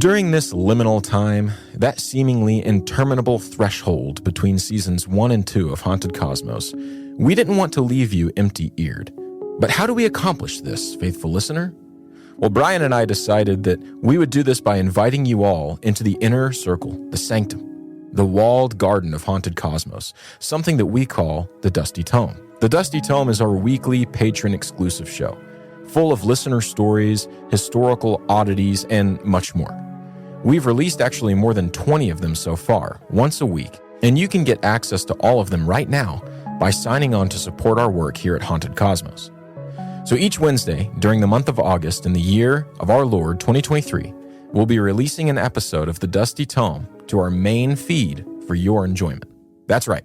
During this liminal time, that seemingly interminable threshold between seasons 1 and 2 of Haunted Cosmos, we didn't want to leave you empty-eared. But how do we accomplish this, faithful listener? Well, Brian and I decided that we would do this by inviting you all into the inner circle, the sanctum, the walled garden of Haunted Cosmos, something that we call the Dusty Tome. The Dusty Tome is our weekly patron-exclusive show, full of listener stories, historical oddities, and much more. We've released actually more than 20 of them so far, once a week, and you can get access to all of them right now by signing on to support our work here at Haunted Cosmos. So each Wednesday during the month of August in the year of our Lord 2023, we'll be releasing an episode of the Dusty Tome to our main feed for your enjoyment. That's right,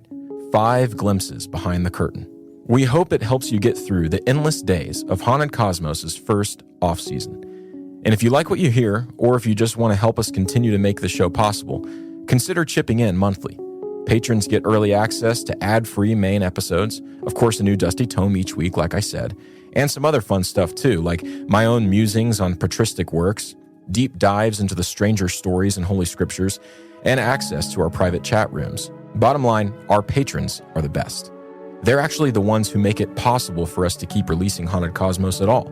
5 glimpses behind the curtain. We hope it helps you get through the endless days of Haunted Cosmos' first off-season. And if you like what you hear, or if you just want to help us continue to make the show possible, consider chipping in monthly. Patrons get early access to ad-free main episodes, of course a new Dusty Tome each week, like I said, and some other fun stuff too, like my own musings on patristic works, deep dives into the stranger stories and Holy Scriptures, and access to our private chat rooms. Bottom line, our patrons are the best. They're actually the ones who make it possible for us to keep releasing Haunted Cosmos at all.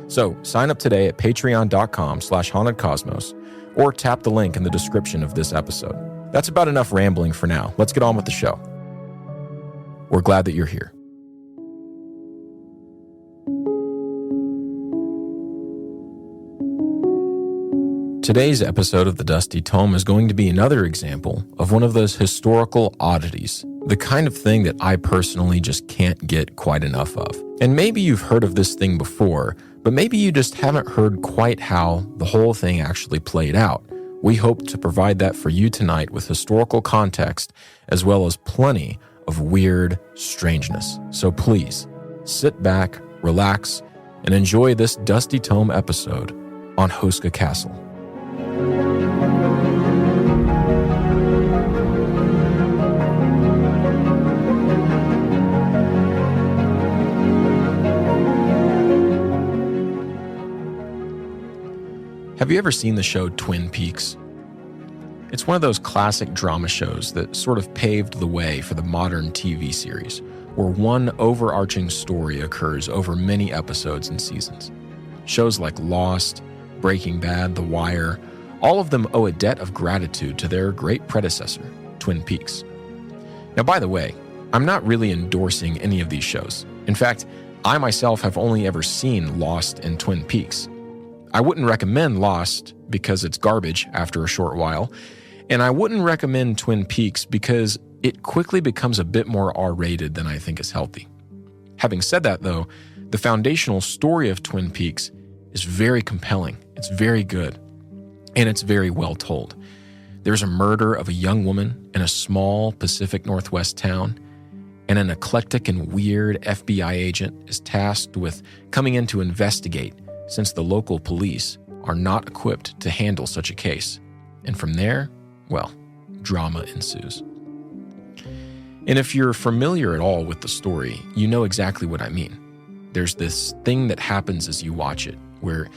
So sign up today at patreon.com/hauntedcosmos or tap the link in the description of this episode. That's about enough rambling for now. Let's get on with the show. We're glad that you're here. Today's episode of the Dusty Tome is going to be another example of one of those historical oddities, the kind of thing that I personally just can't get quite enough of. And maybe you've heard of this thing before, but maybe you just haven't heard quite how the whole thing actually played out. We hope to provide that for you tonight with historical context, as well as plenty of weird strangeness. So please, sit back, relax, and enjoy this Dusty Tome episode on Houska Castle. Have you ever seen the show Twin Peaks? It's one of those classic drama shows that sort of paved the way for the modern TV series, where one overarching story occurs over many episodes and seasons. Shows like Lost, Breaking Bad, The Wire, all of them owe a debt of gratitude to their great predecessor, Twin Peaks. Now, by the way, I'm not really endorsing any of these shows. In fact, I myself have only ever seen Lost and Twin Peaks. I wouldn't recommend Lost because it's garbage after a short while, and I wouldn't recommend Twin Peaks because it quickly becomes a bit more R-rated than I think is healthy. Having said that, though, the foundational story of Twin Peaks is very compelling, it's very good, and it's very well told. There's a murder of a young woman in a small Pacific Northwest town, and an eclectic and weird FBI agent is tasked with coming in to investigate, since the local police are not equipped to handle such a case. And from there, well, drama ensues. And if you're familiar at all with the story, you know exactly what I mean. There's this thing that happens as you watch it, where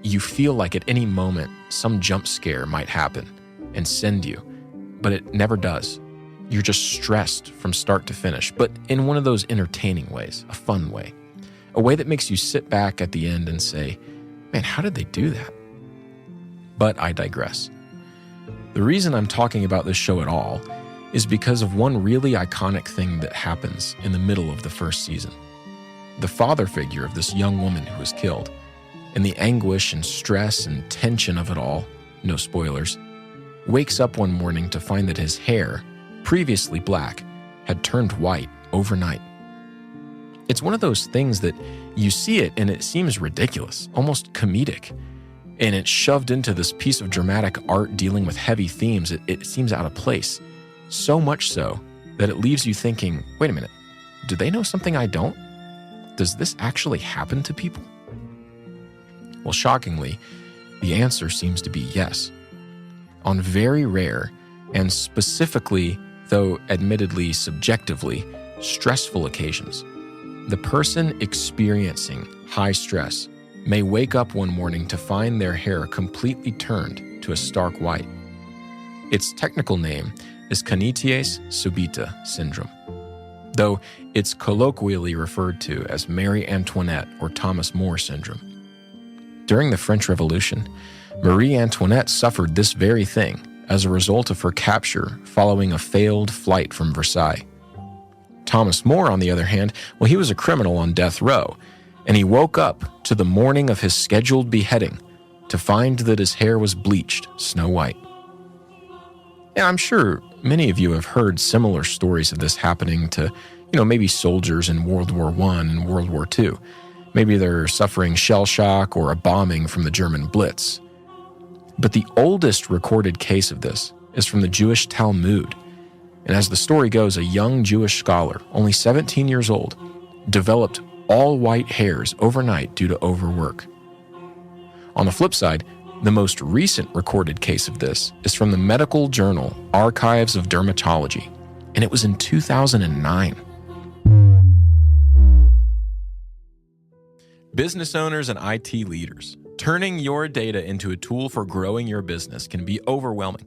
you feel like at any moment some jump scare might happen and send you, but it never does. You're just stressed from start to finish, but in one of those entertaining ways, a fun way. A way that makes you sit back at the end and say, man, how did they do that? But I digress. The reason I'm talking about this show at all is because of one really iconic thing that happens in the middle of the first season. The father figure of this young woman who was killed, and the anguish and stress and tension of it all, no spoilers, wakes up one morning to find that his hair, previously black, had turned white overnight. It's one of those things that you see it and it seems ridiculous, almost comedic, and it's shoved into this piece of dramatic art dealing with heavy themes. It seems out of place, so much so that it leaves you thinking, wait a minute, do they know something I don't? Does this actually happen to people? Well, shockingly, the answer seems to be yes. On very rare, and specifically, though admittedly subjectively, stressful occasions, the person experiencing high stress may wake up one morning to find their hair completely turned to to a stark white. Its technical name is Canities subita syndrome, though it's colloquially referred to as Marie Antoinette or Thomas More syndrome. During the French Revolution, Marie Antoinette suffered this very thing as a result of her capture following a failed flight from Versailles. Thomas More, on the other hand, well, he was a criminal on death row, and he woke up to the morning of his scheduled beheading to find that his hair was bleached snow white. And I'm sure many of you have heard similar stories of this happening to, maybe soldiers in World War I and World War II. Maybe they're suffering shell shock or a bombing from the German Blitz. But the oldest recorded case of this is from the Jewish Talmud. And as the story goes, a young Jewish scholar, only 17 years old, developed all white hairs overnight due to overwork. On the flip side, the most recent recorded case of this is from the medical journal Archives of Dermatology, and it was in 2009. Business owners and IT leaders, turning your data into a tool for growing your business can be overwhelming.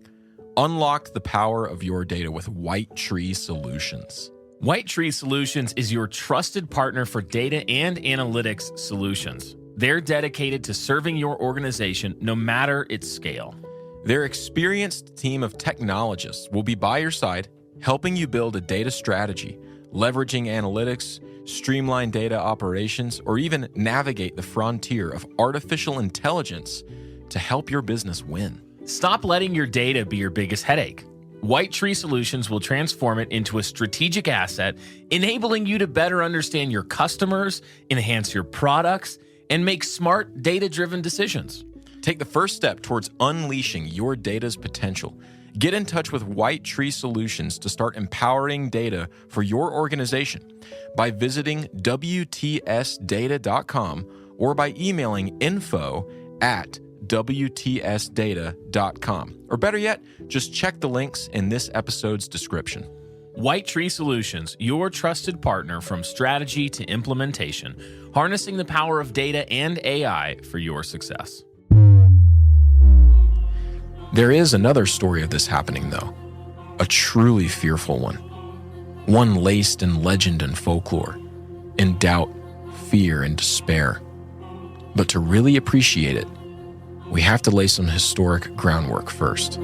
Unlock the power of your data with White Tree Solutions. White Tree Solutions is your trusted partner for data and analytics solutions. They're dedicated to serving your organization no matter its scale. Their experienced team of technologists will be by your side, helping you build a data strategy, leveraging analytics, streamline data operations, or even navigate the frontier of artificial intelligence to help your business win. Stop letting your data be your biggest headache. White Tree Solutions will transform it into a strategic asset, enabling you to better understand your customers, enhance your products, and make smart, data-driven decisions. Take the first step towards unleashing your data's potential. Get in touch with White Tree Solutions to start empowering data for your organization by visiting WTSdata.com or by emailing info@WTSdata.com. Or better yet, just check the links in this episode's description. White Tree Solutions, your trusted partner from strategy to implementation, harnessing the power of data and AI for your success. There is another story of this happening, though, a truly fearful one. One laced in legend and folklore, in doubt, fear, and despair. But to really appreciate it, we have to lay some historic groundwork first.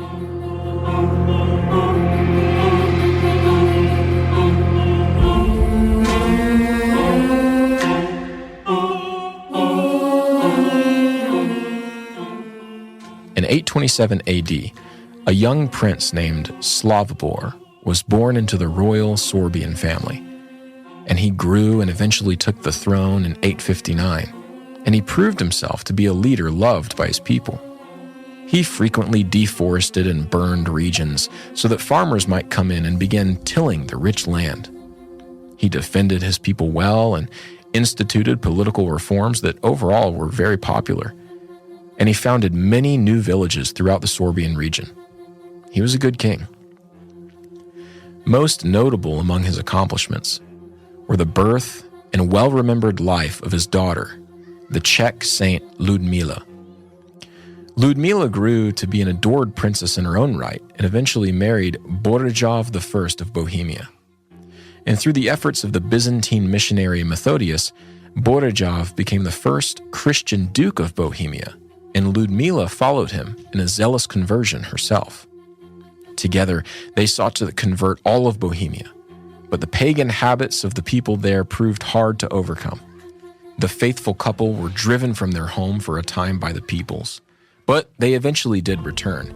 In 827 AD, a young prince named Slavobor was born into the royal Sorbian family, and he grew and eventually took the throne in 859, and he proved himself to be a leader loved by his people. He frequently deforested and burned regions so that farmers might come in and begin tilling the rich land. He defended his people well and instituted political reforms that overall were very popular. And he founded many new villages throughout the Sorbian region. He was a good king. Most notable among his accomplishments were the birth and well-remembered life of his daughter, the Czech saint Ludmila. Ludmila grew to be an adored princess in her own right and eventually married Bořislav I of Bohemia. And through the efforts of the Byzantine missionary Methodius, Bořislav became the first Christian Duke of Bohemia, and Ludmila followed him in a zealous conversion herself. Together, they sought to convert all of Bohemia, but the pagan habits of the people there proved hard to overcome. The faithful couple were driven from their home for a time by the peoples, but they eventually did return.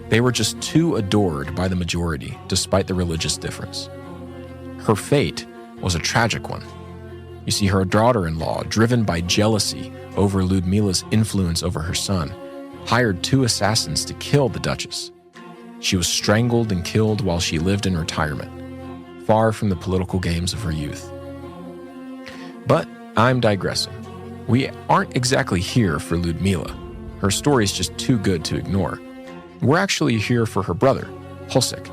They were just too adored by the majority, despite the religious difference. Her fate was a tragic one. You see, her daughter-in-law, driven by jealousy over Ludmila's influence over her son, hired 2 assassins to kill the Duchess. She was strangled and killed while she lived in retirement, far from the political games of her youth. But I'm digressing. We aren't exactly here for Ludmila. Her story is just too good to ignore. We're actually here for her brother, Houska.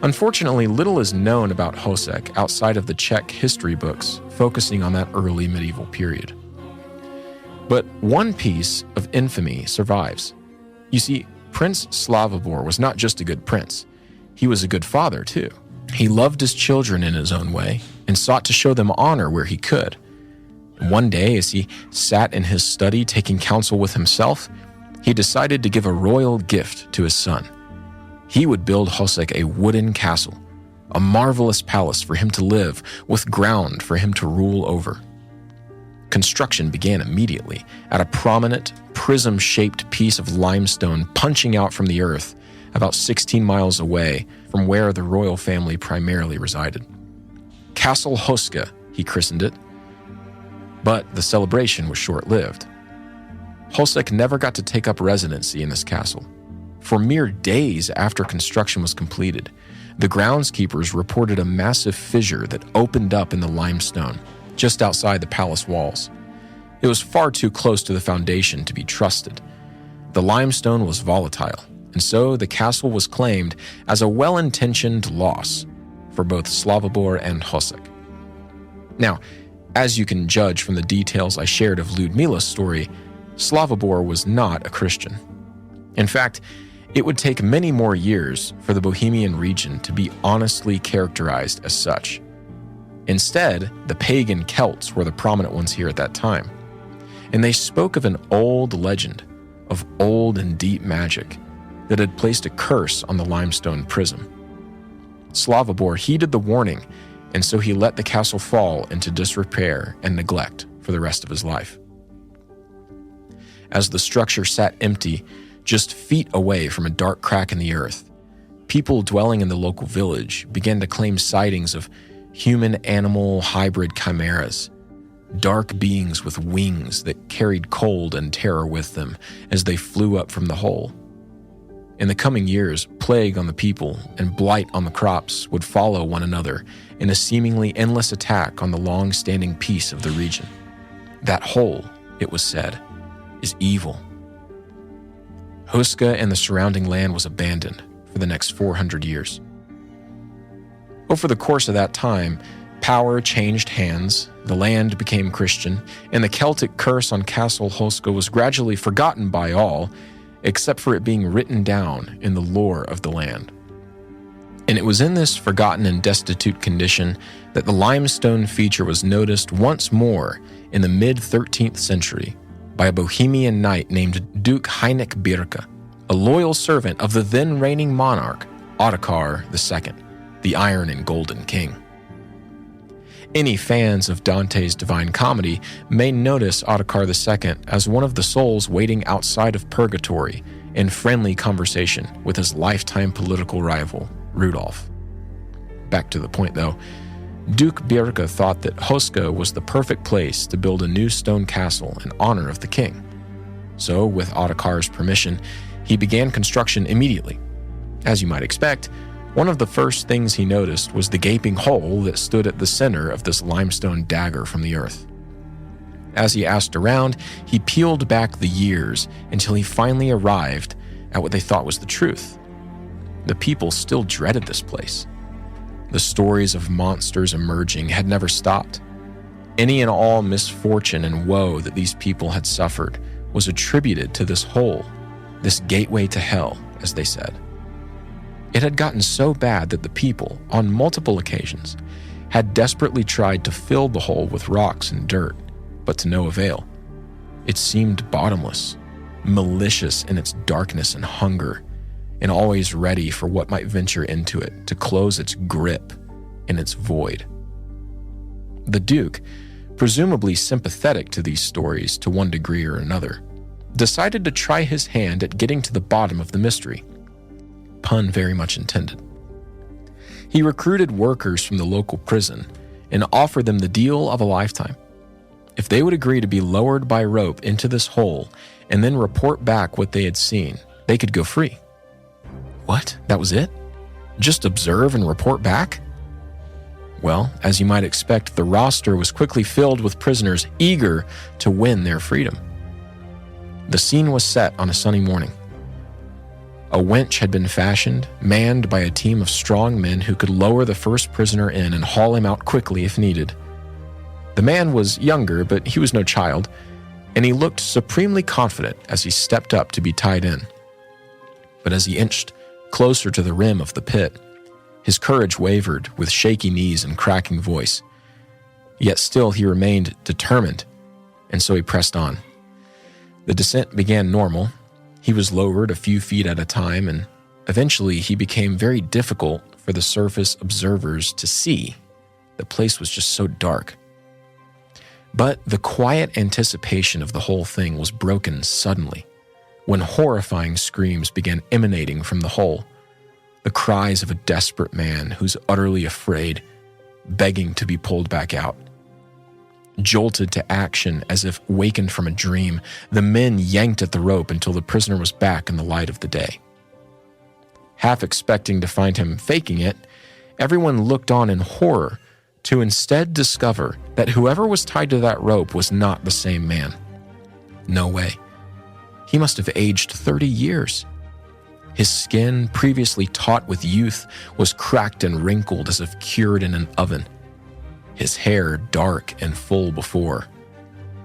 Unfortunately, little is known about Houska outside of the Czech history books focusing on that early medieval period. But one piece of infamy survives. You see, Prince Slavobor was not just a good prince. He was a good father, too. He loved his children in his own way and sought to show them honor where he could. One day, as he sat in his study taking counsel with himself, he decided to give a royal gift to his son. He would build Houska a wooden castle, a marvelous palace for him to live, with ground for him to rule over. Construction began immediately at a prominent, prism-shaped piece of limestone punching out from the earth about 16 miles away from where the royal family primarily resided. Castle Houska, he christened it. But the celebration was short-lived. Houska never got to take up residency in this castle. For mere days after construction was completed, the groundskeepers reported a massive fissure that opened up in the limestone just outside the palace walls. It was far too close to the foundation to be trusted. The limestone was volatile, and so the castle was claimed as a well-intentioned loss for both Slavobor and Houska. Now, as you can judge from the details I shared of Ludmila's story, Slavobor was not a Christian. In fact, it would take many more years for the Bohemian region to be honestly characterized as such. Instead, the pagan Celts were the prominent ones here at that time, and they spoke of an old legend of old and deep magic that had placed a curse on the limestone prism. Slavobor heeded the warning, and so he let the castle fall into disrepair and neglect for the rest of his life. As the structure sat empty, just feet away from a dark crack in the earth, people dwelling in the local village began to claim sightings of human-animal hybrid chimeras, dark beings with wings that carried cold and terror with them as they flew up from the hole. In the coming years, plague on the people and blight on the crops would follow one another in a seemingly endless attack on the long-standing peace of the region. That hole, it was said, is evil. Houska and the surrounding land was abandoned for the next 400 years. Over the course of that time, power changed hands, the land became Christian, and the Celtic curse on Castle Houska was gradually forgotten by all, except for it being written down in the lore of the land. And it was in this forgotten and destitute condition that the limestone feature was noticed once more in the mid-13th century by a Bohemian knight named Duke Heinrich Birka, a loyal servant of the then reigning monarch, Ottokar II, the Iron and Golden King. Any fans of Dante's Divine Comedy may notice Ottokar II as one of the souls waiting outside of purgatory in friendly conversation with his lifetime political rival, Rudolph. Back to the point though, Duke Birka thought that Houska was the perfect place to build a new stone castle in honor of the king. So, with Ottokar's permission, he began construction immediately. As you might expect, one of the first things he noticed was the gaping hole that stood at the center of this limestone dagger from the earth. As he asked around, he peeled back the years until he finally arrived at what they thought was the truth. The people still dreaded this place. The stories of monsters emerging had never stopped. Any and all misfortune and woe that these people had suffered was attributed to this hole, this gateway to hell, as they said. It had gotten so bad that the people, on multiple occasions, had desperately tried to fill the hole with rocks and dirt, but to no avail. It seemed bottomless, malicious in its darkness and hunger, and always ready for what might venture into it to close its grip in its void. The Duke, presumably sympathetic to these stories to one degree or another, decided to try his hand at getting to the bottom of the mystery. Pun very much intended. He recruited workers from the local prison and offered them the deal of a lifetime. If they would agree to be lowered by rope into this hole and then report back what they had seen, they could go free. What? That was it? Just observe and report back? Well, as you might expect, the roster was quickly filled with prisoners eager to win their freedom. The scene was set on a sunny morning. A winch had been fashioned, manned by a team of strong men who could lower the first prisoner in and haul him out quickly if needed. The man was younger, but he was no child, and he looked supremely confident as he stepped up to be tied in. But as he inched closer to the rim of the pit, his courage wavered with shaky knees and cracking voice. Yet still he remained determined, and so he pressed on. The descent began normal. He was lowered a few feet at a time, and eventually he became very difficult for the surface observers to see. The place was just so dark. But the quiet anticipation of the whole thing was broken suddenly, when horrifying screams began emanating from the hole, the cries of a desperate man who's utterly afraid, begging to be pulled back out. Jolted to action as if wakened from a dream, the men yanked at the rope until the prisoner was back in the light of the day. Half expecting to find him faking it, everyone looked on in horror to instead discover that whoever was tied to that rope was not the same man. No way. He must have aged 30 years. His skin, previously taut with youth, was cracked and wrinkled as if cured in an oven. His hair, dark and full before,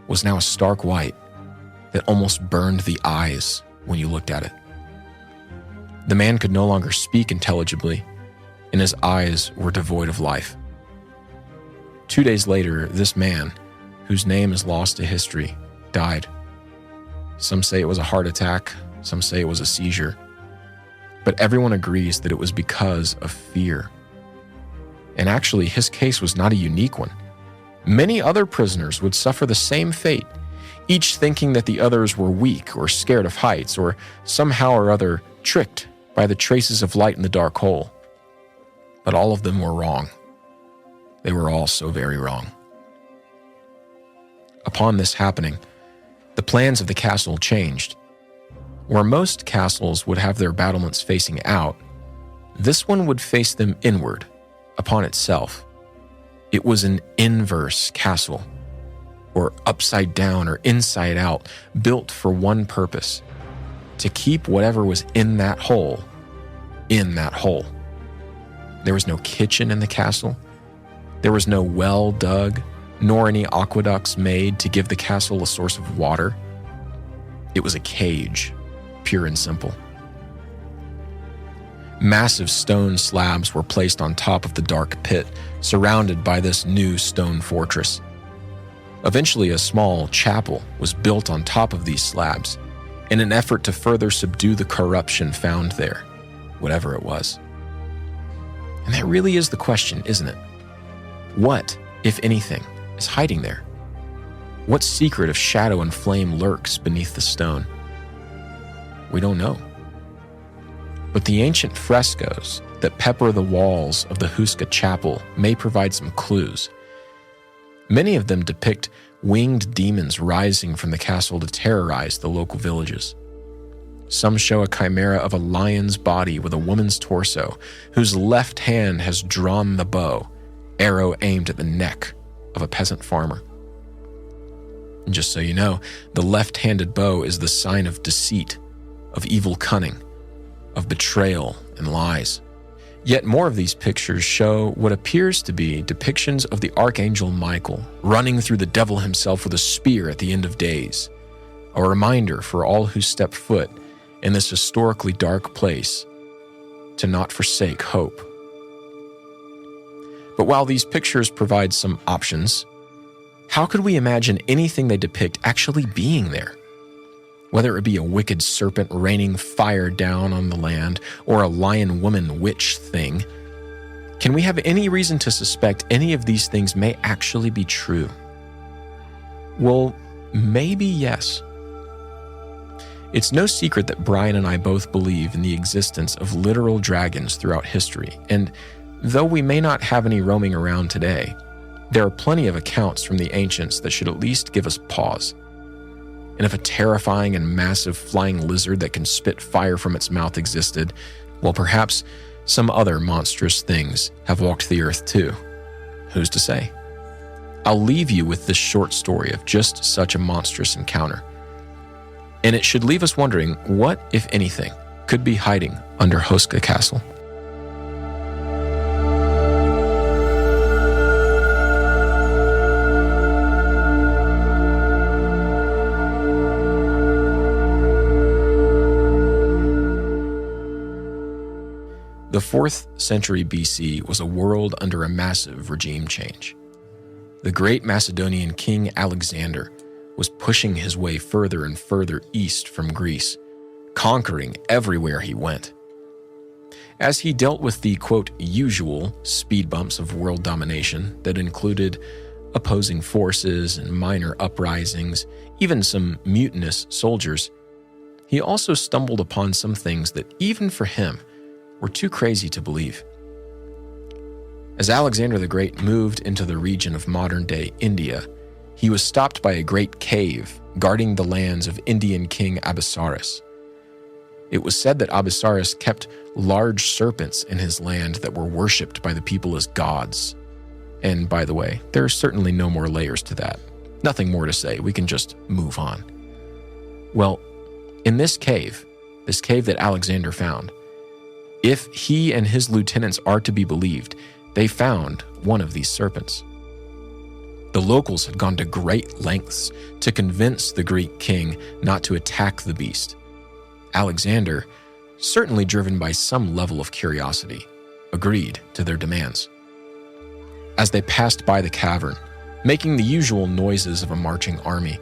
was now a stark white that almost burned the eyes when you looked at it. The man could no longer speak intelligibly, and his eyes were devoid of life. 2 days later, this man, whose name is lost to history, died. Some say it was a heart attack, some say it was a seizure, but everyone agrees that it was because of fear. And actually, his case was not a unique one. Many other prisoners would suffer the same fate, each thinking that the others were weak or scared of heights or somehow or other tricked by the traces of light in the dark hole. But all of them were wrong. They were all so very wrong. Upon this happening, the plans of the castle changed. Where most castles would have their battlements facing out, this one would face them inward, upon itself. It was an inverse castle, or upside down or inside out, built for one purpose: to keep whatever was in that hole in that hole. There was no kitchen in the castle. There was no well dug, nor any aqueducts made to give the castle a source of water. It was a cage, pure and simple. Massive stone slabs were placed on top of the dark pit, surrounded by this new stone fortress. Eventually, a small chapel was built on top of these slabs in an effort to further subdue the corruption found there, whatever it was. And that really is the question, isn't it? What, if anything, is hiding there? What secret of shadow and flame lurks beneath the stone? We don't know. But the ancient frescoes that pepper the walls of the Houska chapel may provide some clues. Many of them depict winged demons rising from the castle to terrorize the local villages. Some show a chimera of a lion's body with a woman's torso, whose left hand has drawn the bow, arrow aimed at the neck of a peasant farmer. And just so you know, the left-handed bow is the sign of deceit, of evil cunning, of betrayal and lies. Yet more of these pictures show what appears to be depictions of the Archangel Michael running through the devil himself with a spear at the end of days, a reminder for all who step foot in this historically dark place to not forsake hope. But while these pictures provide some options, how could we imagine anything they depict actually being there? Whether it be a wicked serpent raining fire down on the land or a lion woman witch thing, can we have any reason to suspect any of these things may actually be true? Well, maybe yes. It's no secret that Brian and I both believe in the existence of literal dragons throughout history, and though we may not have any roaming around today, there are plenty of accounts from the ancients that should at least give us pause. And if a terrifying and massive flying lizard that can spit fire from its mouth existed, well, perhaps some other monstrous things have walked the earth too. Who's to say? I'll leave you with this short story of just such a monstrous encounter. And it should leave us wondering what, if anything, could be hiding under Houska Castle. The 4th century BC was a world under a massive regime change. The great Macedonian king Alexander was pushing his way further and further east from Greece, conquering everywhere he went. As he dealt with the, quote, usual speed bumps of world domination that included opposing forces and minor uprisings, even some mutinous soldiers, he also stumbled upon some things that, even for him, were too crazy to believe. As Alexander the Great moved into the region of modern-day India, he was stopped by a great cave guarding the lands of Indian king Abbasaris. It was said that Abbasaris kept large serpents in his land that were worshipped by the people as gods. And by the way, there are certainly no more layers to that. Nothing more to say, we can just move on. Well, in this cave that Alexander found, if he and his lieutenants are to be believed, they found one of these serpents. The locals had gone to great lengths to convince the Greek king not to attack the beast. Alexander, certainly driven by some level of curiosity, agreed to their demands. As they passed by the cavern, making the usual noises of a marching army,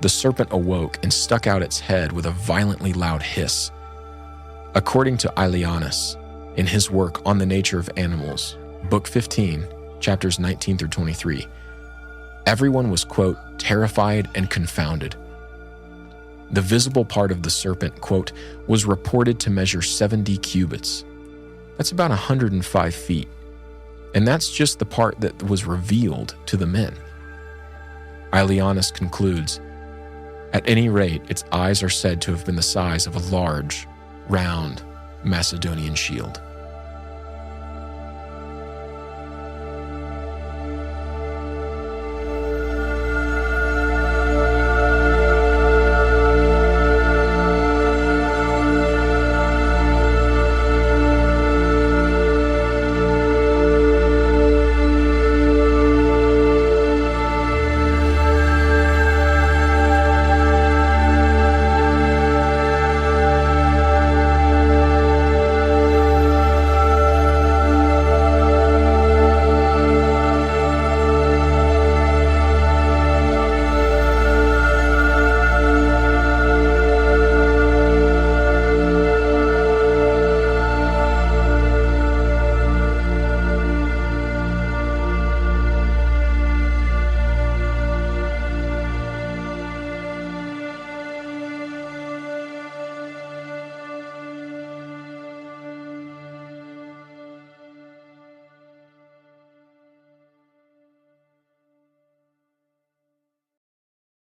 the serpent awoke and stuck out its head with a violently loud hiss. According to Aelianus, in his work On the Nature of Animals, Book 15, chapters 19 through 23, everyone was, quote, terrified and confounded. The visible part of the serpent, quote, was reported to measure 70 cubits. That's about 105 feet. And that's just the part that was revealed to the men. Aelianus concludes, at any rate, its eyes are said to have been the size of a large, round Macedonian shield.